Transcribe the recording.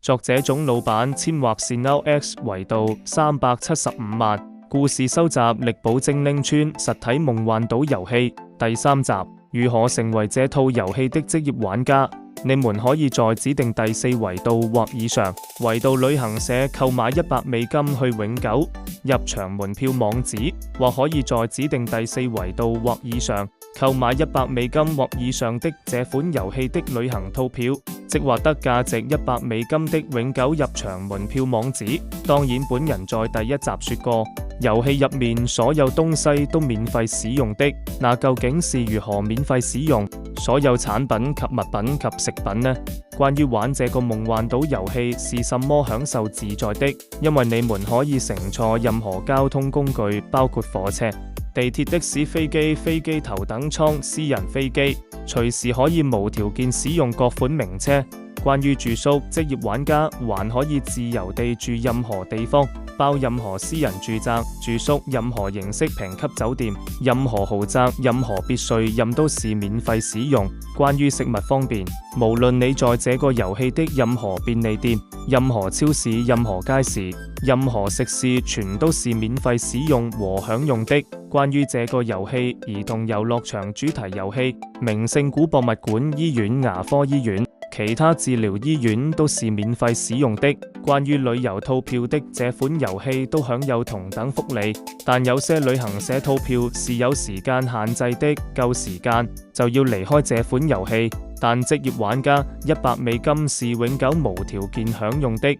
作這種老闆簽劃是 Now X 維度375萬。故事收集力保精靈村實體夢幻島遊戲第3集，如何成為這套遊戲的職業玩家？你們可以在指定第4維度或以上維度旅行社購買100美金去永久入場門票網址，或可以在指定第4維度或以上購買100美金或以上的這款遊戲的旅行套票，即獲得價值100美金的永久入場門票網址。當然，本人在第1集說過，遊戲入面所有東西都免費使用的，那究竟是如何免費使用所有產品及物品及食品呢？關於玩這個夢幻島遊戲是什麼享受自在的？因為你們可以乘坐任何交通工具，包括火車、地鐵、的士、飛機、飛機頭等艙、私人飛機，隨時可以無條件使用各款名車。關於住宿，職業玩家還可以自由地住任何地方，包任何私人住宅、住宿、任何形式評級酒店、任何豪宅、任何別墅，任都是免費使用。關於食物方面，無論你在這個遊戲的任何便利店、任何超市、任何街市、任何食肆，全都是免費使用和享用的。關於這個遊戲，兒童遊樂場主題遊戲、名勝古博物館、醫院、牙科醫院、其他治療醫院都是免費使用的。關於旅遊套票的這款遊戲都享有同等福利，但有些旅行社套票是有時間限制的，夠時間就要離開這款遊戲。但職業玩家100美金是永久無條件享用的。